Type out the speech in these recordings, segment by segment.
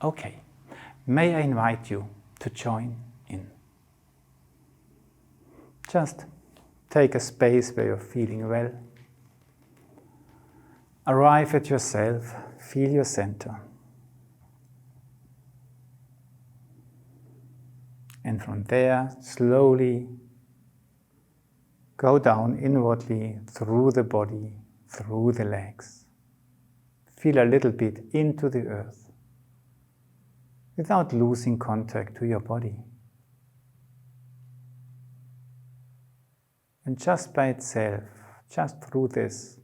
Okay, may I invite you to join in. Just take a space where you're feeling well. Arrive at yourself, feel your center. And from there, slowly go down inwardly through the body, through the legs. Feel a little bit into the earth without losing contact to your body. And just by itself, just through this,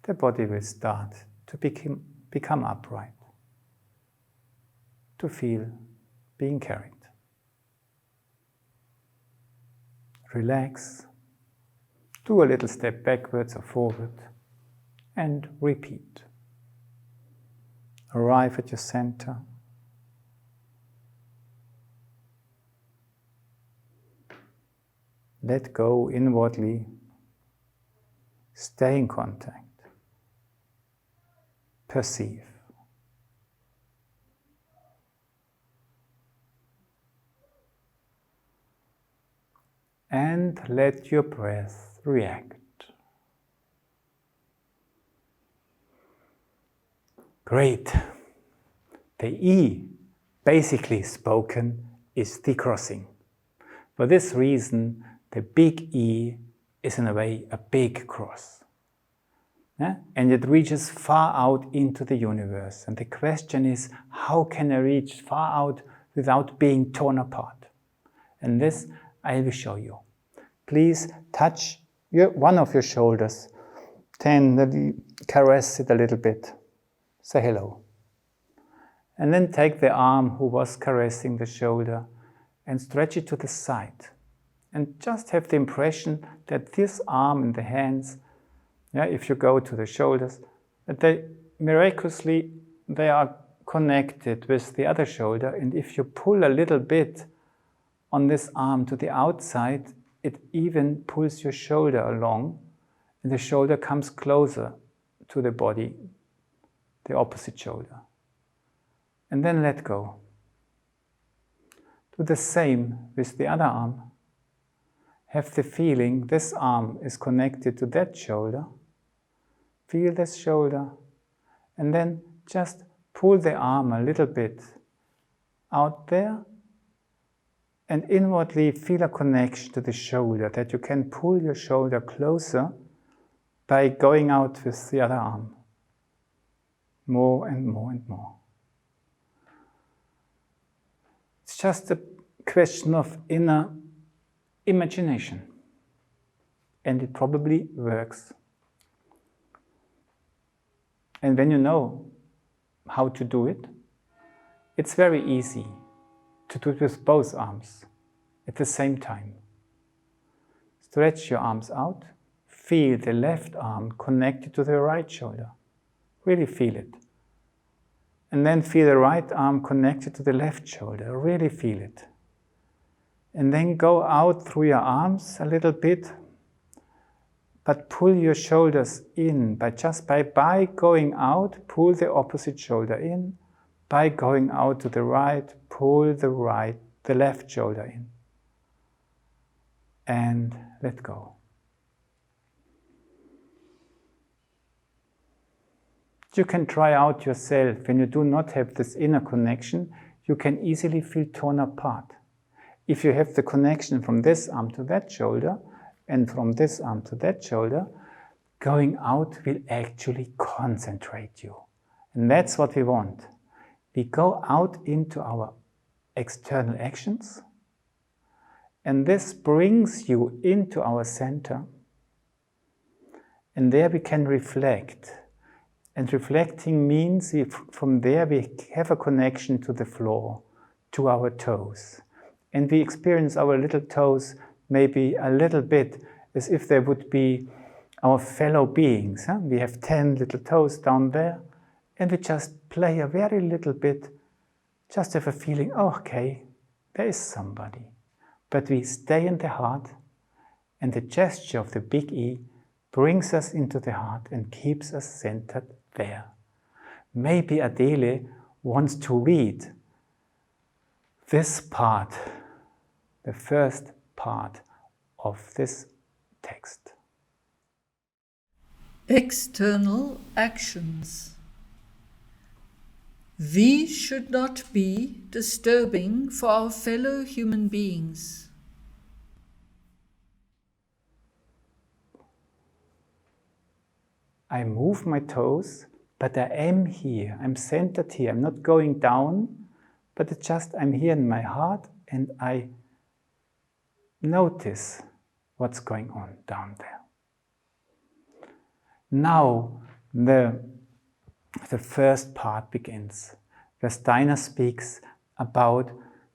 the body will start to become upright, to feel being carried. Relax, do a little step backwards or forward, and repeat. Arrive at your center. Let go inwardly. Stay in contact. Perceive. And let your breath react. Great. The E, basically spoken, is decrossing. For this reason, the big E is in a way a big cross. Yeah? And it reaches far out into the universe. And the question is, how can I reach far out without being torn apart? And this I will show you. Please touch one of your shoulders, tenderly caress it a little bit, say hello. And then take the arm who was caressing the shoulder and stretch it to the side. And just have the impression that this arm and the hands, if you go to the shoulders, that they miraculously are connected with the other shoulder. And if you pull a little bit on this arm to the outside, it even pulls your shoulder along, and the shoulder comes closer to the body, the opposite shoulder. And then let go. Do the same with the other arm. Have the feeling this arm is connected to that shoulder. Feel this shoulder, and then just pull the arm a little bit out there, and inwardly feel a connection to the shoulder, that you can pull your shoulder closer by going out with the other arm. More and more and more. It's just a question of inner imagination. And it probably works. And when you know how to do it, it's very easy to do it with both arms at the same time. Stretch your arms out. Feel the left arm connected to the right shoulder. Really feel it. And then feel the right arm connected to the left shoulder. Really feel it. And then go out through your arms a little bit, but pull your shoulders in. By going out, pull the opposite shoulder in. By going out to the right, pull the left shoulder in. And let go. You can try out yourself. When you do not have this inner connection, you can easily feel torn apart. If you have the connection from this arm to that shoulder, and from this arm to that shoulder, going out will actually concentrate you. And that's what we want. We go out into our external actions, and this brings you into our center, and there we can reflect. And reflecting means from there we have a connection to the floor, to our toes. And we experience our little toes maybe a little bit as if they would be our fellow beings. We have 10 little toes down there, and we just play a very little bit, just have a feeling, oh, okay, there is somebody. But we stay in the heart, and the gesture of the big E brings us into the heart and keeps us centered there. Maybe Adele wants to read this part, the first part of this text. External actions. These should not be disturbing for our fellow human beings. I move my toes, but I am here, I'm centered here, I'm not going down, but it's just I'm here in my heart and I notice what's going on down there. Now the first part begins, where Steiner speaks about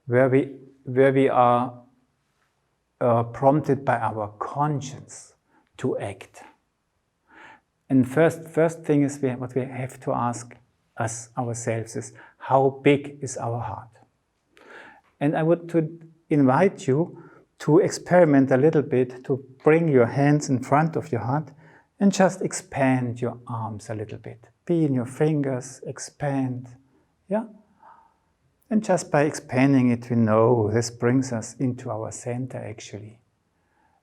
where we are prompted by our conscience to act. And first thing is what we have to ask ourselves is, how big is our heart? And I would invite you to experiment a little bit, to bring your hands in front of your heart and just expand your arms a little bit. Be in your fingers, expand, yeah? And just by expanding it, we know this brings us into our center actually.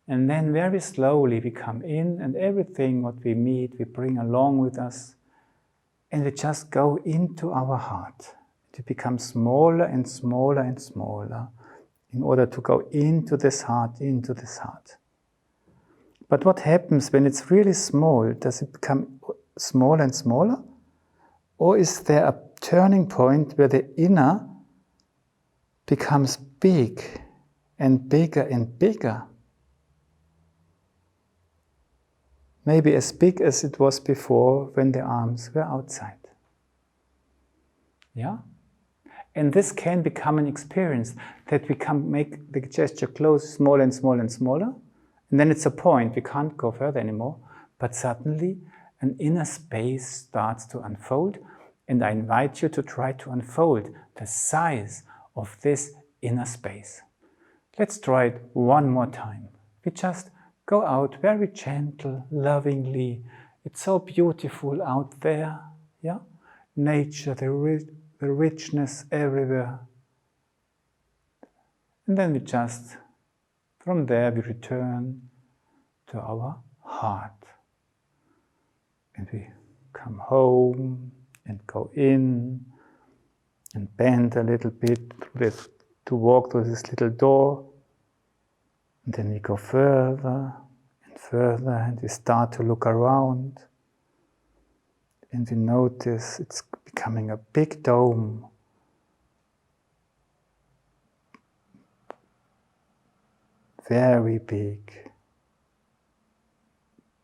And then very slowly we come in, and everything what we meet, we bring along with us, and we just go into our heart. To become smaller and smaller and smaller in order to go into this heart, into this heart. But what happens when it's really small? Does it become smaller and smaller? Or is there a turning point where the inner becomes big and bigger and bigger? Maybe as big as it was before when the arms were outside. Yeah? And this can become an experience that we can make the gesture close smaller and smaller and smaller. And then it's a point, we can't go further anymore. But suddenly an inner space starts to unfold. And I invite you to try to unfold the size of this inner space. Let's try it one more time. We just go out very gentle, lovingly. It's so beautiful out there, yeah? Nature, the richness everywhere. And then we just, from there we return to our heart. And we come home and go in and bend a little bit to walk through this little door. And then we go further and further, and we start to look around. And we notice it's becoming a big dome. Very big.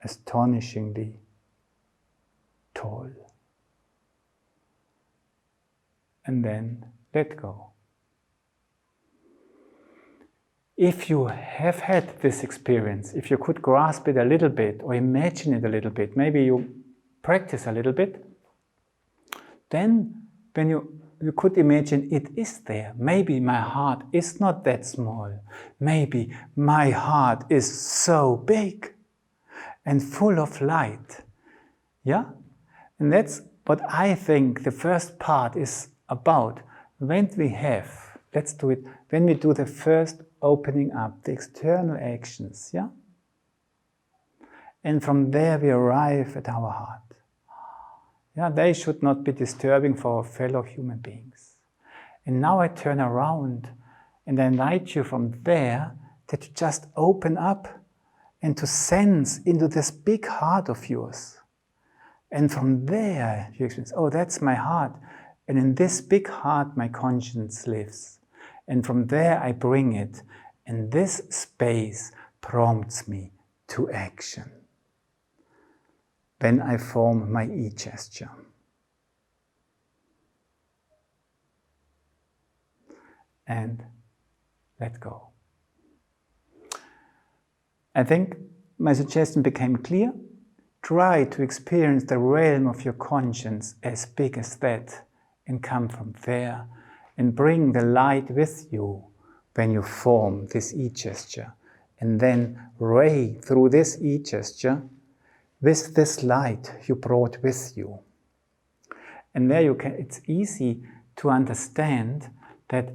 Astonishingly tall. And then let go. If you have had this experience, if you could grasp it a little bit or imagine it a little bit, maybe you practice a little bit, then when you could imagine it is there. Maybe my heart is not that small. Maybe my heart is so big and full of light. Yeah? And that's what I think the first part is about. When we have, let's do it, when we do the first opening up, the external actions, yeah? And from there we arrive at our heart. Yeah, they should not be disturbing for our fellow human beings. And now I turn around and I invite you from there that you just open up and to sense into this big heart of yours. And from there you experience, oh, that's my heart. And in this big heart my conscience lives. And from there I bring it. And this space prompts me to action. When I form my E gesture. And let go. I think my suggestion became clear. Try to experience the realm of your conscience as big as that and come from there and bring the light with you when you form this E gesture. And then ray through this E gesture with this light you brought with you. And there it's easy to understand that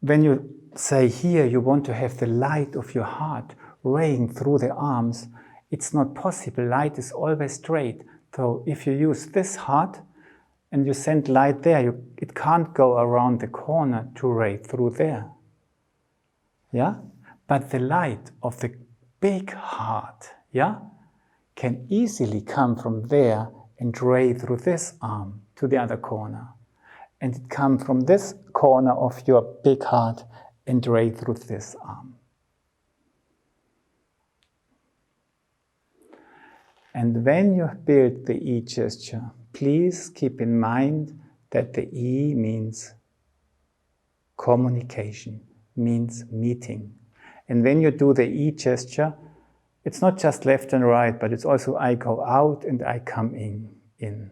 when you say here you want to have the light of your heart raying through the arms, it's not possible. Light is always straight. So if you use this heart and you send light there, it can't go around the corner to ray through there. Yeah? But the light of the big heart, yeah, can easily come from there and ray through this arm to the other corner. And it come from this corner of your big heart and ray through this arm. And when you build the E gesture, please keep in mind that the E means communication, means meeting. And when you do the E gesture, it's not just left and right, but it's also I go out and I come in.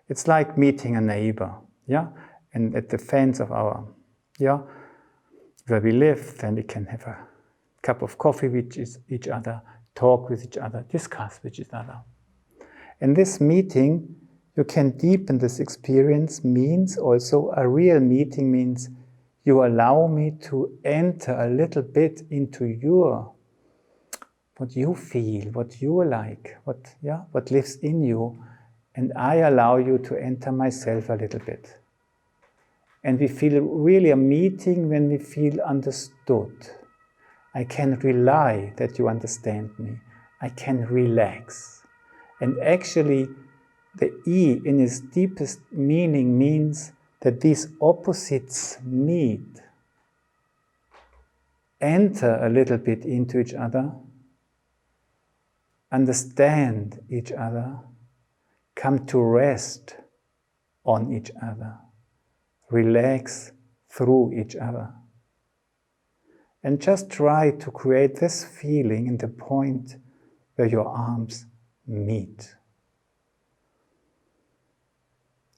It's like meeting a neighbor, yeah? And at the fence of our, yeah, where we live, then we can have a cup of coffee with each other, talk with each other, discuss with each other. And this meeting, you can deepen this experience, means also a real meeting means you allow me to enter a little bit into what you feel, what you like, what lives in you, and I allow you to enter myself a little bit. And we feel really a meeting when we feel understood. I can rely that you understand me. I can relax. And actually, the E in its deepest meaning means that these opposites meet, enter a little bit into each other, understand each other, come to rest on each other, relax through each other. And just try to create this feeling in the point where your arms meet.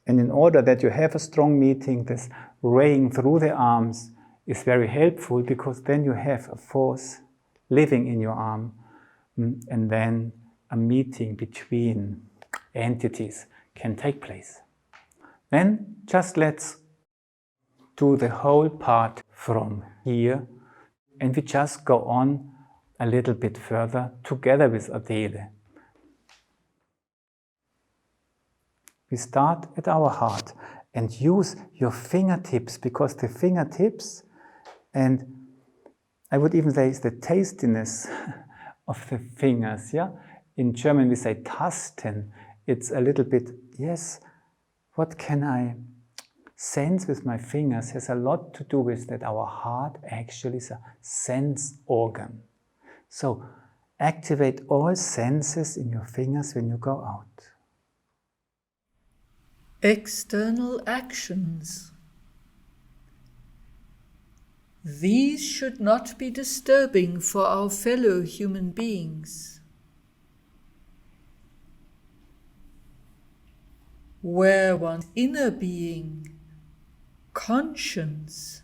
And in order that you have a strong meeting, this raying through the arms is very helpful, because then you have a force living in your arm, and then a meeting between entities can take place. Then just let's do the whole part from here, and we just go on a little bit further together with Adele. We start at our heart and use your fingertips, because the fingertips, and I would even say it's the tastiness of the fingers, yeah? In German we say tasten. It's a little bit, yes, what can I sense with my fingers has a lot to do with that our heart actually is a sense organ. So activate all senses in your fingers when you go out. External actions. These should not be disturbing for our fellow human beings. Where one's inner being, conscience,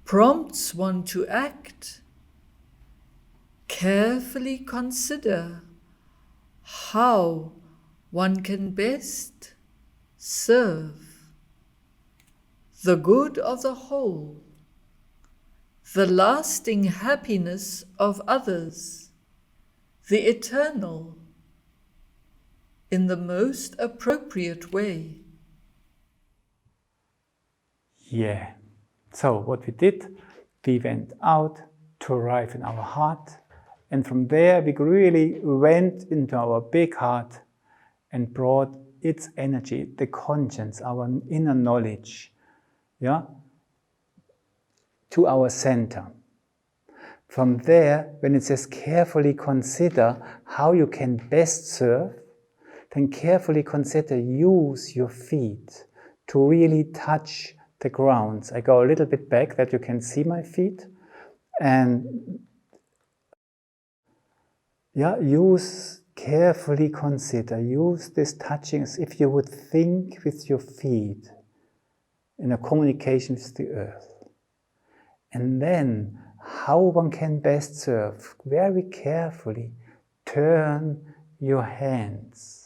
prompts one to act, carefully consider how one can best serve the good of the whole, the lasting happiness of others, the eternal, in the most appropriate way. Yeah. So what we did, we went out to arrive in our heart, and from there we really went into our big heart and brought its energy, the conscience, our inner knowledge, yeah, to our center. From there, when it says carefully consider how you can best serve, then carefully consider, use your feet to really touch the grounds. I go a little bit back that you can see my feet, and yeah, carefully consider, use this touching as if you would think with your feet in a communication with the earth. And then how one can best serve, very carefully turn your hands.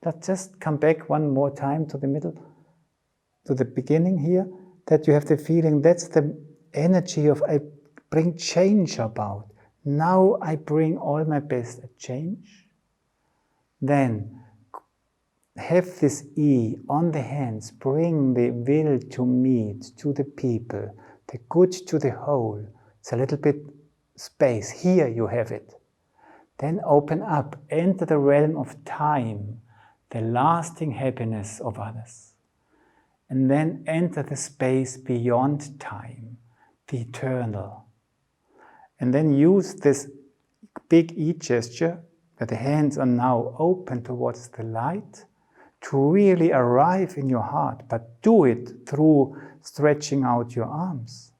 Let's just come back one more time to the middle, to the beginning here, that you have the feeling that's the energy of I bring change about. Now I bring all my best at change. Then have this E on the hands, bring the will to meet, to the people, the good to the whole. It's a little bit space. Here you have it. Then open up, enter the realm of time, the lasting happiness of others. And then enter the space beyond time, the eternal. And then use this big E gesture, that the hands are now open towards the light, to really arrive in your heart, but do it through stretching out your arms,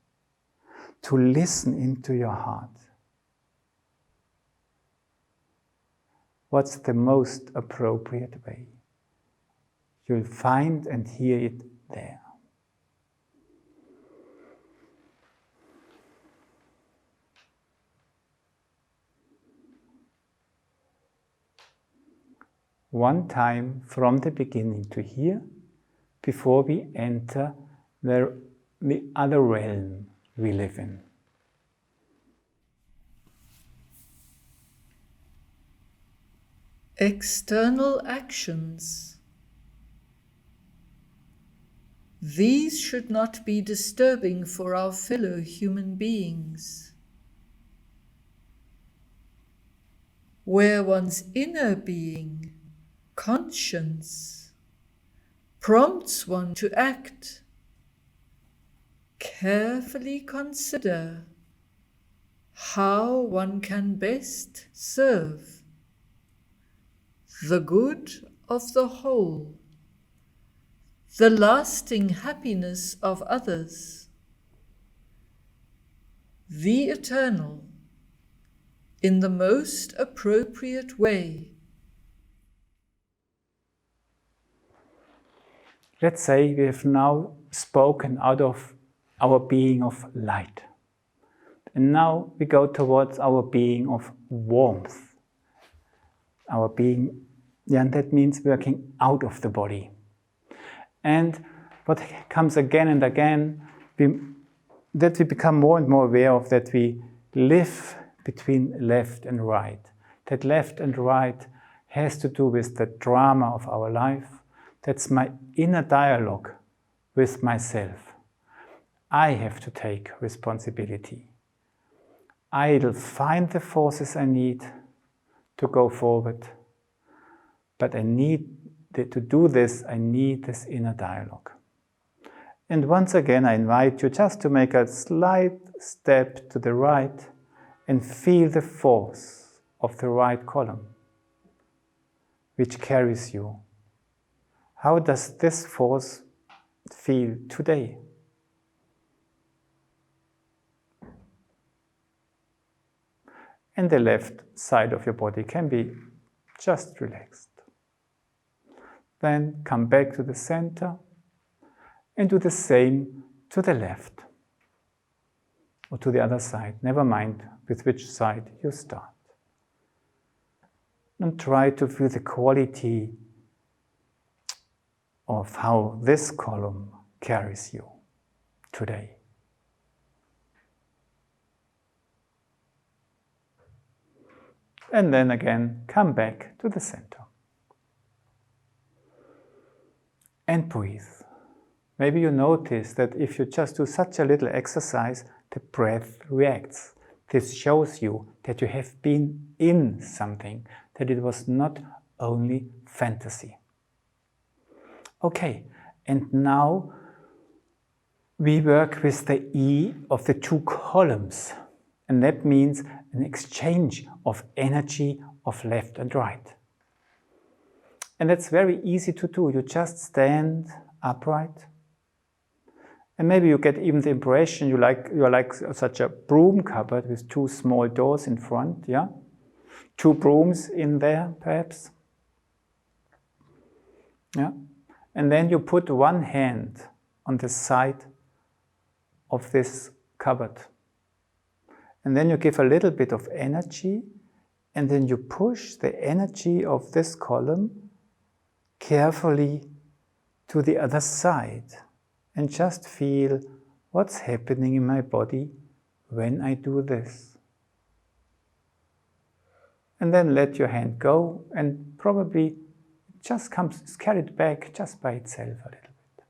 to listen into your heart. What's the most appropriate way? You'll find and hear it there. One time from the beginning to here, before we enter the other realm we live in. External actions. These should not be disturbing for our fellow human beings. Where one's inner being, conscience, prompts one to act, carefully consider how one can best serve the good of the whole, the lasting happiness of others, the eternal, in the most appropriate way. Let's say we have now spoken out of our being of light. And now we go towards our being of warmth. Our being, and that means working out of the body. And what comes again and again, that we become more and more aware of, that we live between left and right. That left and right has to do with the drama of our life. That's my inner dialogue with myself. I have to take responsibility. I'll find the forces I need to go forward. But to do this, I need this inner dialogue. And once again, I invite you just to make a slight step to the right and feel the force of the right column, which carries you. How does this force feel today? And the left side of your body can be just relaxed. Then come back to the center and do the same to the left or to the other side. Never mind with which side you start. And try to feel the quality of how this column carries you today. And then again, come back to the center. And breathe. Maybe you notice that if you just do such a little exercise, the breath reacts. This shows you that you have been in something, that it was not only fantasy. Okay, and now we work with the E of the two columns, and that means an exchange of energy of left and right. And that's very easy to do. You just stand upright, and maybe you get even the impression you're like such a broom cupboard with two small doors in front, yeah? Two brooms in there, perhaps. Yeah? And then you put one hand on the side of this cupboard. And then you give a little bit of energy, and then you push the energy of this column carefully to the other side and just feel what's happening in my body when I do this. And then let your hand go, and probably it just is carried back just by itself a little bit.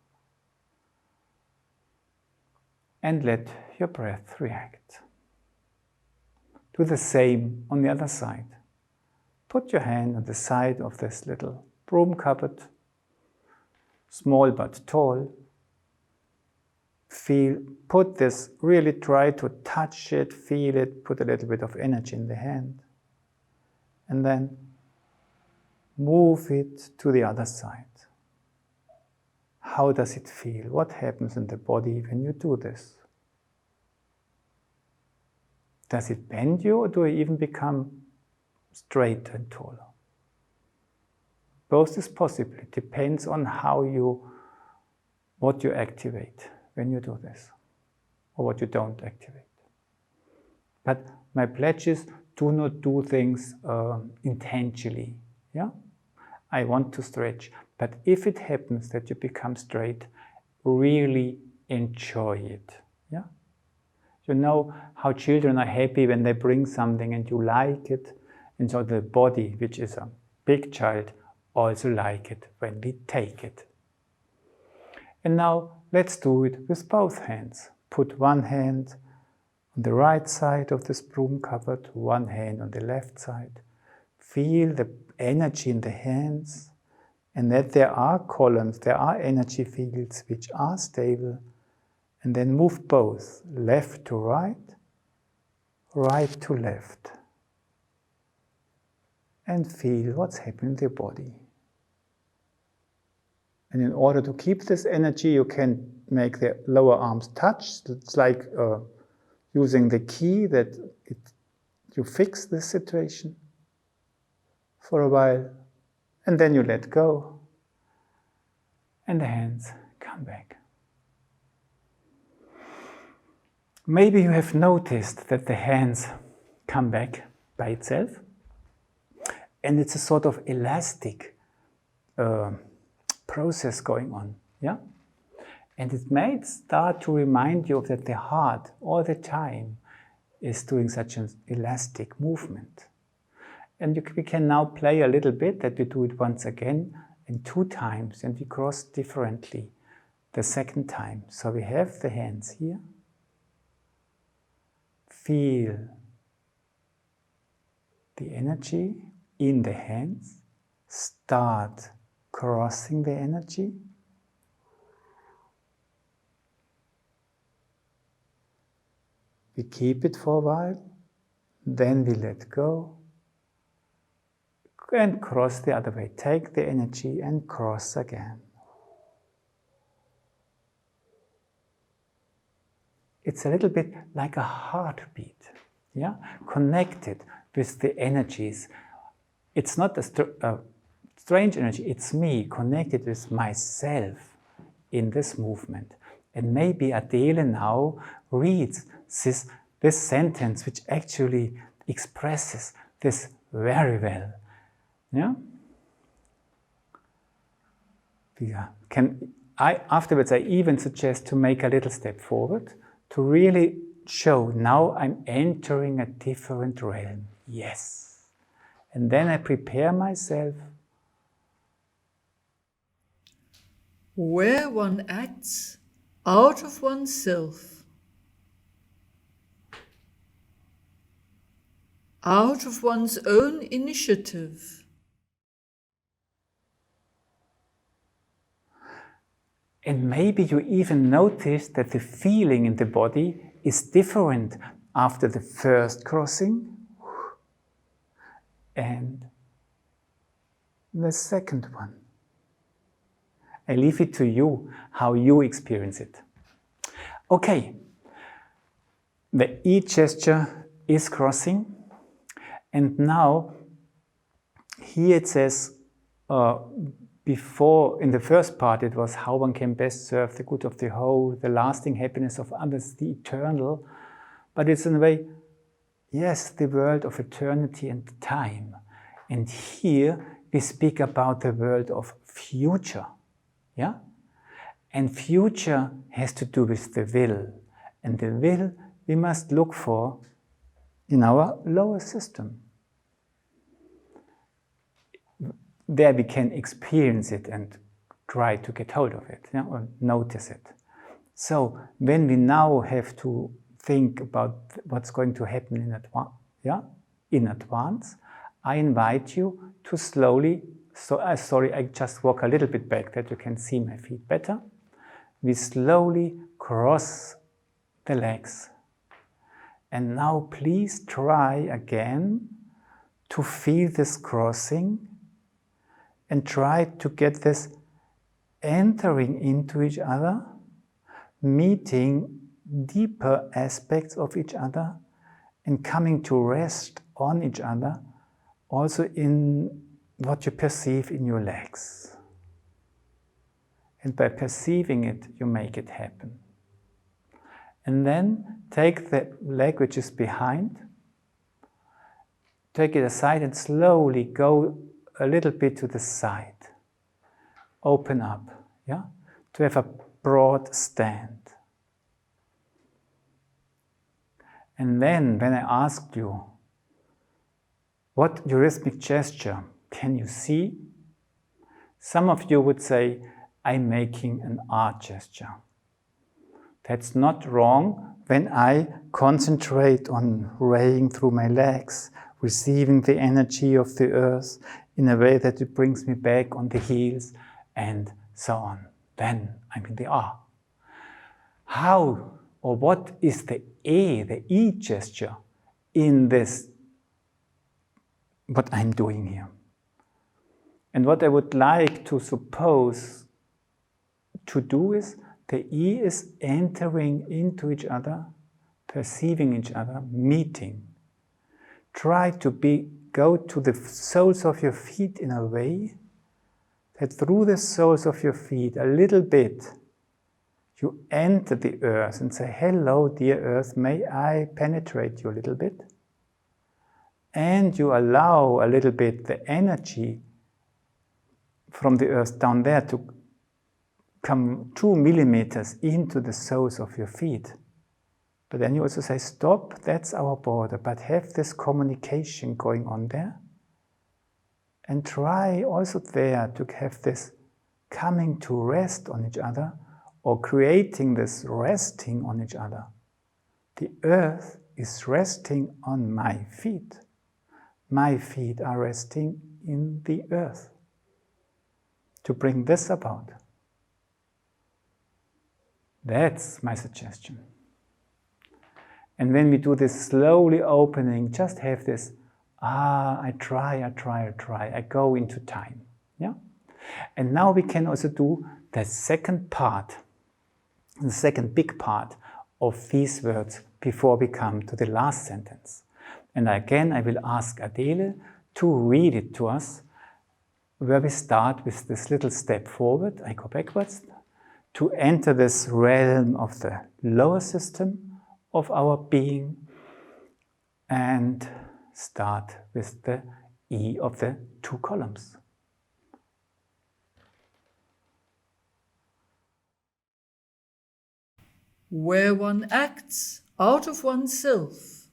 And let your breath react. Do the same on the other side. Put your hand on the side of this little broom cupboard, small but tall. Really try to touch it, feel it, put a little bit of energy in the hand. And then move it to the other side. How does it feel? What happens in the body when you do this? Does it bend you, or do you even become straighter and taller? Both is possible. It depends on what you activate when you do this, or what you don't activate. But my pledge is, do not do things intentionally. Yeah? I want to stretch, but if it happens that you become straight, really enjoy it. Yeah? You know how children are happy when they bring something and you like it, and so the body, which is a big child, also like it when we take it. And now let's do it with both hands. Put one hand on the right side of this broom cupboard, one hand on the left side. Feel the energy in the hands, and that there are columns, there are energy fields which are stable. And then move both, left to right, right to left. And feel what's happening in the body. And in order to keep this energy, you can make the lower arms touch. It's like using the key that you fix the situation for a while. And then you let go. And the hands come back. Maybe you have noticed that the hands come back by itself. And it's a sort of elastic process going on. Yeah? And it might start to remind you that the heart all the time is doing such an elastic movement. And we can now play a little bit that we do it once again and 2 times, and we cross differently the second time. So we have the hands here. Feel the energy in the hands. Start crossing the energy. We keep it for a while, then we let go and cross the other way. Take the energy and cross again. It's a little bit like a heartbeat, yeah? Connected with the energies. It's not a strange energy, it's me connected with myself in this movement. And maybe Adele now reads this sentence, which actually expresses this very well. Yeah? Afterwards, I even suggest to make a little step forward to really show, now I'm entering a different realm. Yes. And then I prepare myself. Where one acts out of oneself, out of one's own initiative. And maybe you even notice that the feeling in the body is different after the first crossing and the second one. I leave it to you, how you experience it. Okay, the E gesture is crossing, and now here it says, before, in the first part, it was how one can best serve the good of the whole, the lasting happiness of others, the eternal. But it's in a way, yes, the world of eternity and time. And here we speak about the world of future. Yeah? And future has to do with the will. And the will we must look for in our lower system. There we can experience it and try to get hold of it, or notice it. So when we now have to think about what's going to happen in advance, I invite you to slowly, sorry, I just walk a little bit back that you can see my feet better. We slowly cross the legs. And now please try again to feel this crossing and try to get this entering into each other, meeting deeper aspects of each other and coming to rest on each other, also in what you perceive in your legs. And by perceiving it, you make it happen. And then take the leg which is behind, take it aside and slowly go a little bit to the side. Open up, to have a broad stand. And then when I asked you, what eurythmic gesture can you see? Some of you would say, I'm making an art gesture. That's not wrong when I concentrate on raying through my legs, receiving the energy of the earth in a way that it brings me back on the heels and so on. Then I'm in the art. How or what is the E gesture in this, what I'm doing here? And what I would like to suppose to do is, the E is entering into each other, perceiving each other, meeting. Try to go to the soles of your feet in a way that through the soles of your feet, a little bit, you enter the earth and say, hello, dear earth, may I penetrate you a little bit? And you allow a little bit the energy from the earth down there to come 2 millimeters into the soles of your feet. But then you also say, stop, that's our border, but have this communication going on there. And try also there to have this coming to rest on each other, or creating this resting on each other. The earth is resting on my feet. My feet are resting in the earth. To bring this about. That's my suggestion. And when we do this slowly opening, just have this, I try, I go into time. Yeah? And now we can also do the second part, the second big part of these words before we come to the last sentence. And again, I will ask Adele to read it to us, where we start with this little step forward, I go backwards, to enter this realm of the lower system of our being, and start with the E of the 2 columns. Where one acts out of oneself,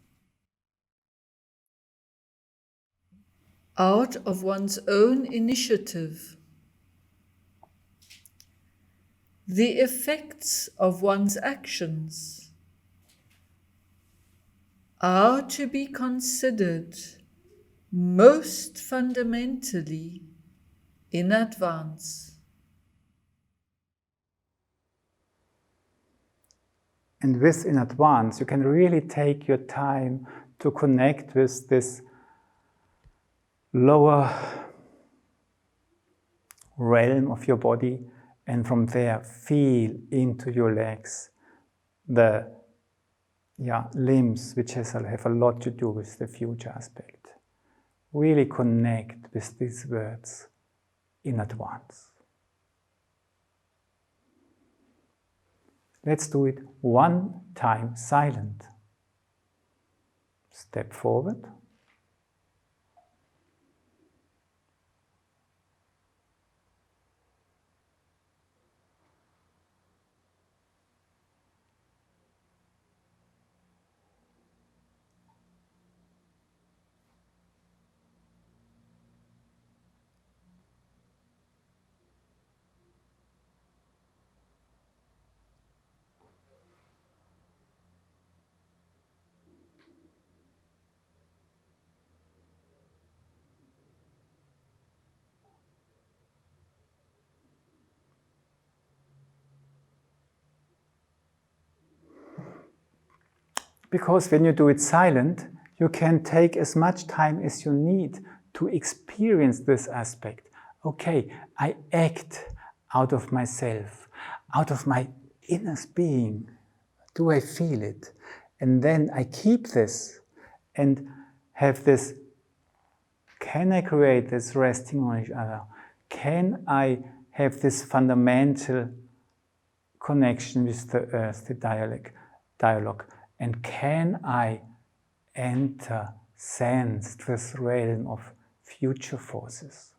out of one's own initiative, the effects of one's actions are to be considered most fundamentally in advance. And with in advance, you can really take your time to connect with this lower realm of your body, and from there feel into your legs, the limbs, which have a lot to do with the future aspect. Really connect with these words in advance. Let's do it one time silent. Step forward. Because when you do it silent, you can take as much time as you need to experience this aspect. Okay, I act out of myself, out of my inner being. Do I feel it? And then I keep this and have this, can I create this resting on each other? Can I have this fundamental connection with the earth, the dialogue? And can I enter, sense this realm of future forces?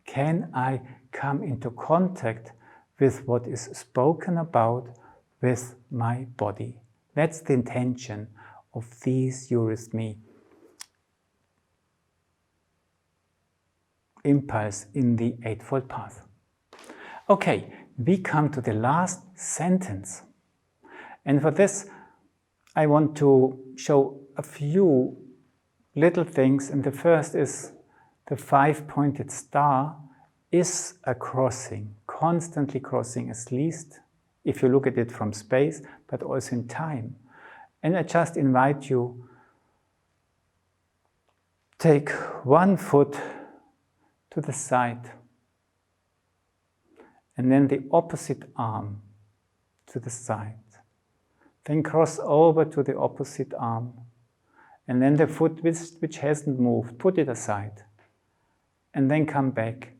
Can I come into contact with what is spoken about with my body? That's the intention of these eurythmy impulse in the Eightfold Path. Okay, we come to the last sentence. And for this, I want to show a few little things. And the first is the five-pointed star is a crossing, constantly crossing, at least if you look at it from space, but also in time. And I just invite you, take one foot to the side, and then the opposite arm to the side. Then cross over to the opposite arm, and then the foot which hasn't moved, put it aside, and then come back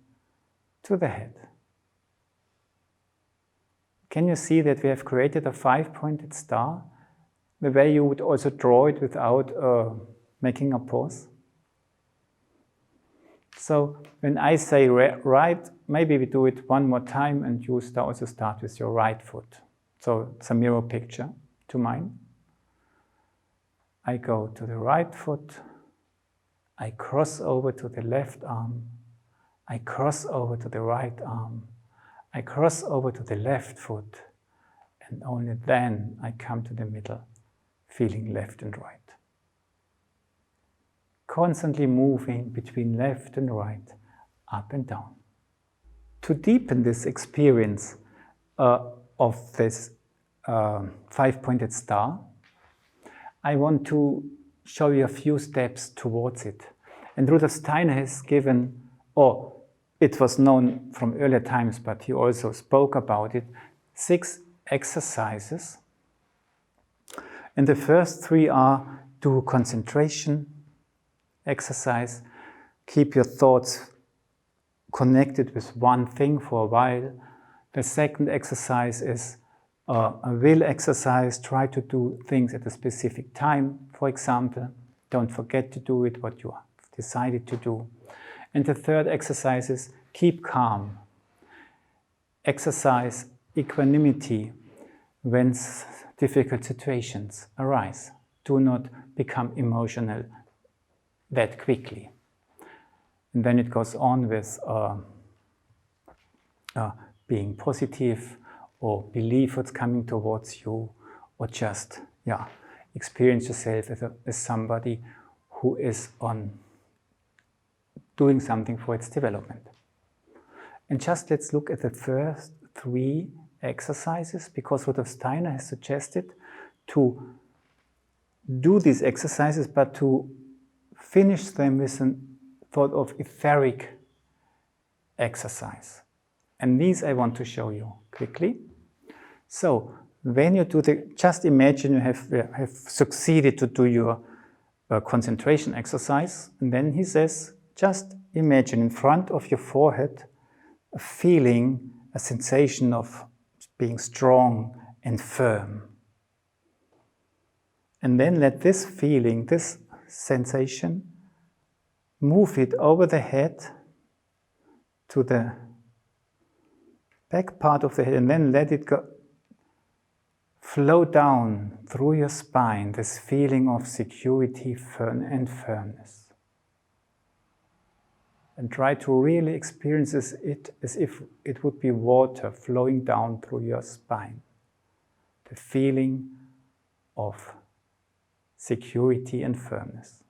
to the head. Can you see that we have created a five-pointed star, the way you would also draw it without making a pause? So when I say right, maybe we do it one more time, and you also start with your right foot. So it's a mirror picture to mine. I go to the right foot, I cross over to the left arm, I cross over to the right arm, I cross over to the left foot, and only then I come to the middle, feeling left and right. Constantly moving between left and right, up and down. To deepen this experience of this five-pointed star, I want to show you a few steps towards it. And Rudolf Steiner has given, or it was known from earlier times, but he also spoke about it, 6 exercises. And the first 3 are do concentration exercise, keep your thoughts connected with one thing for a while. The second exercise is a will exercise, try to do things at a specific time, for example. Don't forget to do it, what you have decided to do. And the third exercise is keep calm. Exercise equanimity when difficult situations arise. Do not become emotional that quickly. And then it goes on with being positive, or believe what's coming towards you, or just experience yourself as somebody who is on doing something for its development. And just let's look at the first 3 exercises, because Rudolf Steiner has suggested to do these exercises, but to finish them with a thought of etheric exercise. And these I want to show you quickly. So when you do just imagine you have succeeded to do your concentration exercise, and then he says, just imagine in front of your forehead a feeling, a sensation of being strong and firm. And then let this feeling, this sensation, move it over the head to the back part of the head, and then let it go, flow down through your spine, this feeling of security and firmness. And try to really experience it as if it would be water flowing down through your spine. The feeling of security and firmness.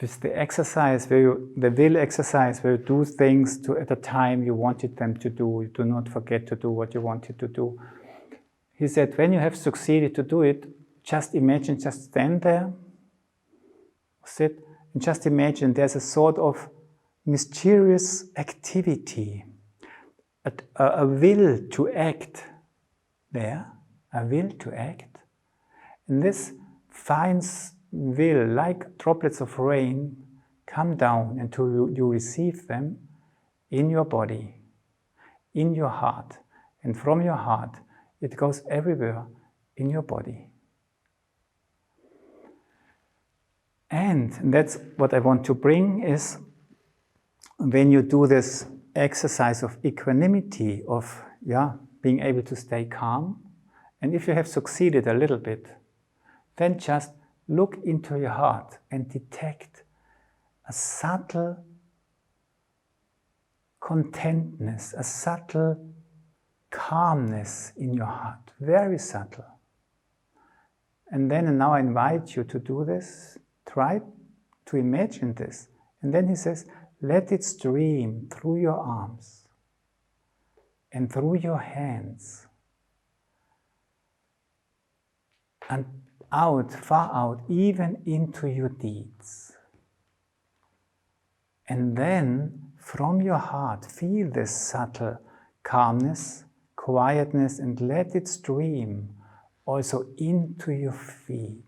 with the exercise, the will exercise, where you do things at the time you wanted them to do. You do not forget to do what you wanted to do. He said, when you have succeeded to do it, just imagine, just stand there, sit, and just imagine there's a sort of mysterious activity, a will to act there, a will to act. And this finds will, like droplets of rain, come down until you receive them in your body, in your heart. And from your heart, it goes everywhere in your body. And that's what I want to bring is, when you do this exercise of equanimity, of being able to stay calm, and if you have succeeded a little bit, then just look into your heart and detect a subtle contentness, a subtle calmness in your heart, very subtle. And then now I invite you to do this, try to imagine this. And then he says, let it stream through your arms and through your hands and out, far out, even into your deeds. And then from your heart, feel this subtle calmness, quietness, and let it stream also into your feet.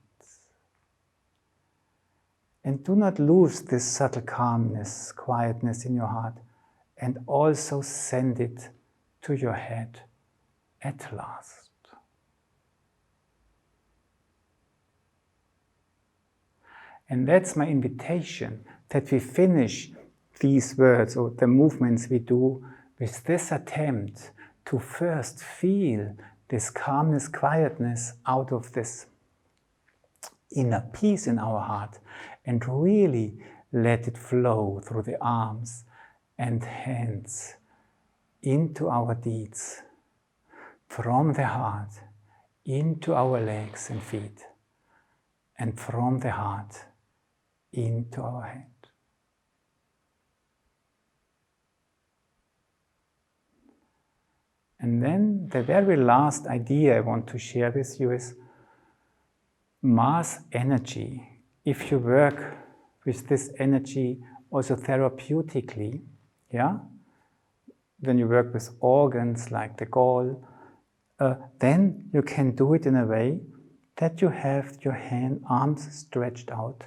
And do not lose this subtle calmness, quietness in your heart, and also send it to your head at last. And that's my invitation, that we finish these words or the movements we do with this attempt to first feel this calmness, quietness out of this inner peace in our heart, and really let it flow through the arms and hands into our deeds, from the heart into our legs and feet, and from the heart into our head. And then the very last idea I want to share with you is mass energy. If you work with this energy also therapeutically, when you work with organs like the gall, then you can do it in a way that you have your arms stretched out.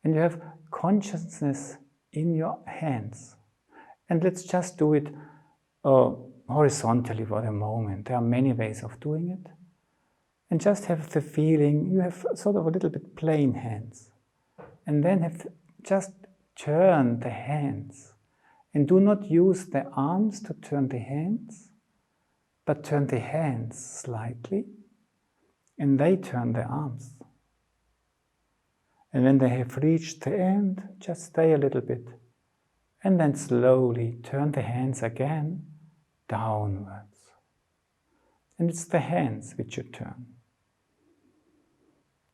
And you have consciousness in your hands. And let's just do it horizontally for the moment. There are many ways of doing it. And just have the feeling you have sort of a little bit plain hands. And then just turn the hands. And do not use the arms to turn the hands, but turn the hands slightly, and they turn the arms. And when they have reached the end, just stay a little bit. And then slowly turn the hands again downwards. And it's the hands which you turn.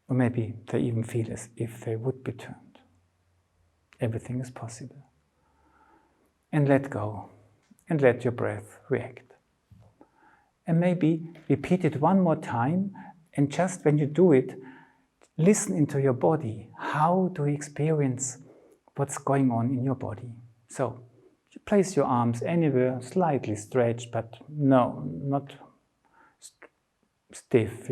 Or maybe they even feel as if they would be turned. Everything is possible. And let go. And let your breath react. And maybe repeat it one more time. And just when you do it, listen into your body. How do you experience what's going on in your body? So, you place your arms anywhere, slightly stretched, but no, not stiff,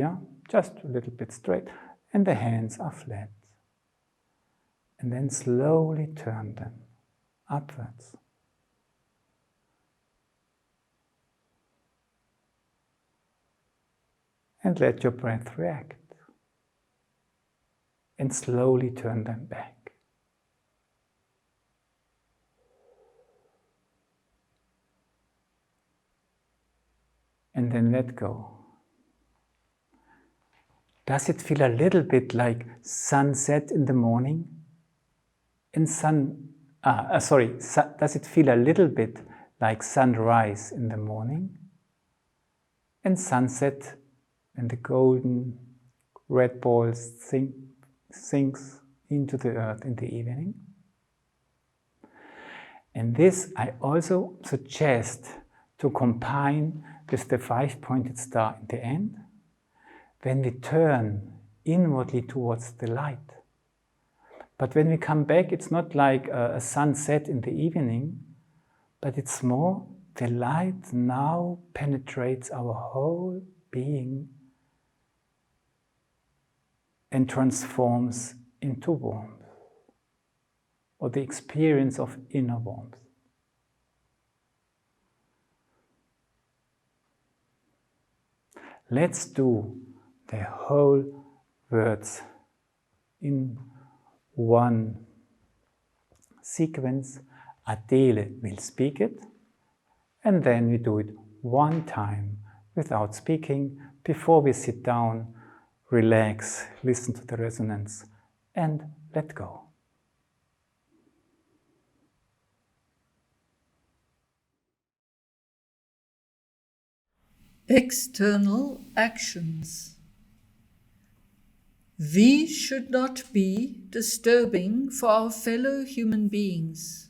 just a little bit straight. And the hands are flat. And then slowly turn them upwards. And let your breath react. And slowly turn them back. And then let go. Does it feel a little bit like sunset in the morning? Does it feel a little bit like sunrise in the morning? And sunset when the golden red balls sinks into the earth in the evening. And this I also suggest to combine with the 5-pointed star in the end, when we turn inwardly towards the light. But when we come back, it's not like a sunset in the evening, but it's more the light now penetrates our whole being and transforms into warmth, or the experience of inner warmth. Let's do the whole words in one sequence. Adele will speak it, and then we do it one time without speaking before we sit down, relax, listen to the resonance, and let go. External actions. We should not be disturbing for our fellow human beings.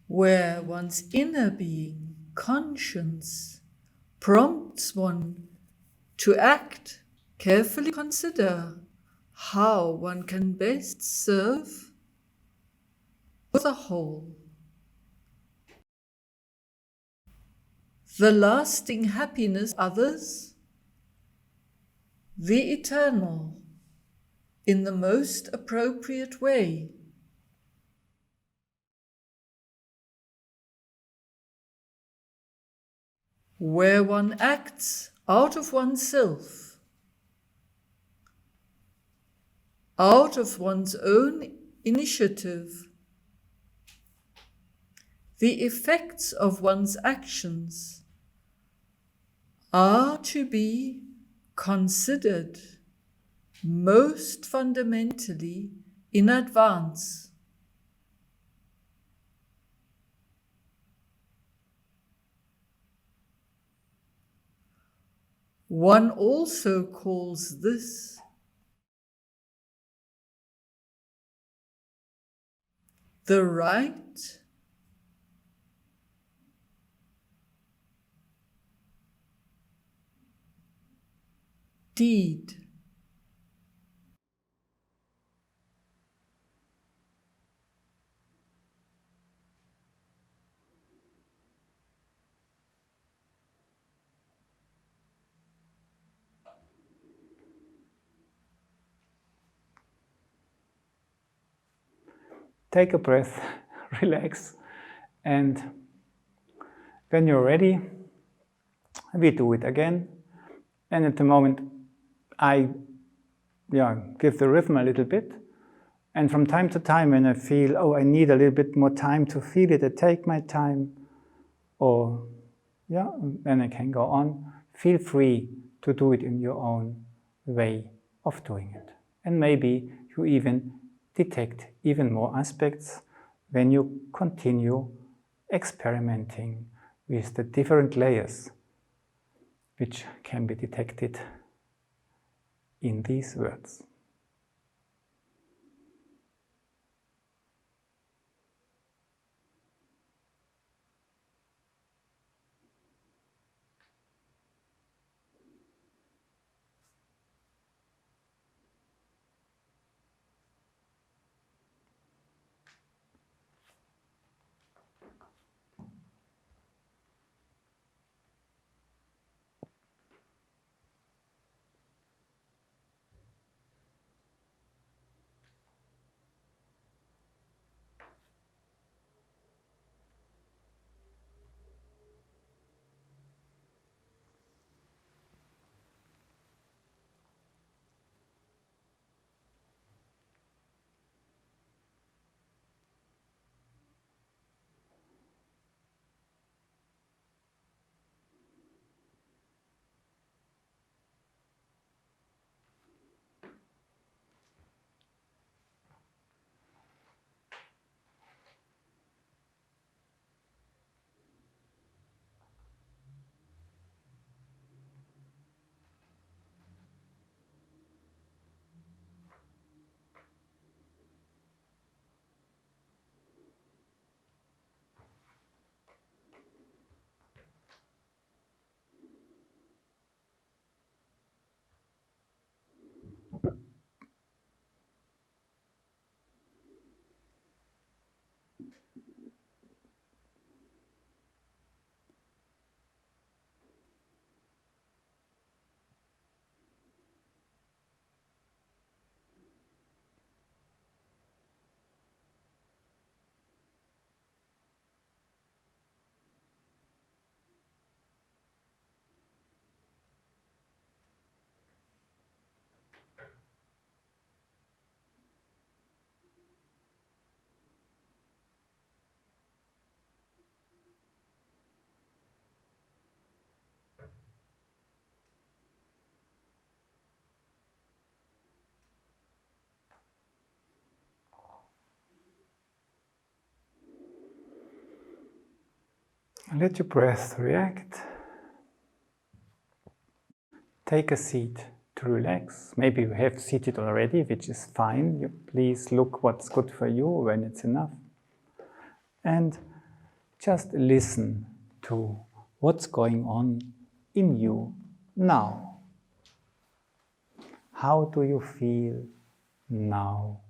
Where one's inner being, conscience, prompts one to act, carefully consider how one can best serve the whole. The lasting happiness of others, the eternal, in the most appropriate way. Where one acts out of oneself, out of one's own initiative, the effects of one's actions are to be considered most fundamentally in advance. One also calls this the right deed. Take a breath, relax, and when you're ready, we do it again. And at the moment, I give the rhythm a little bit. And from time to time, when I feel, oh, I need a little bit more time to feel it, I take my time. Or, then I can go on. Feel free to do it in your own way of doing it. And maybe you even detect even more aspects when you continue experimenting with the different layers which can be detected in these words. Let your breath react. Take a seat to relax. Maybe you have seated already, which is fine. Please look what's good for you when it's enough. And just listen to what's going on in you now. How do you feel now?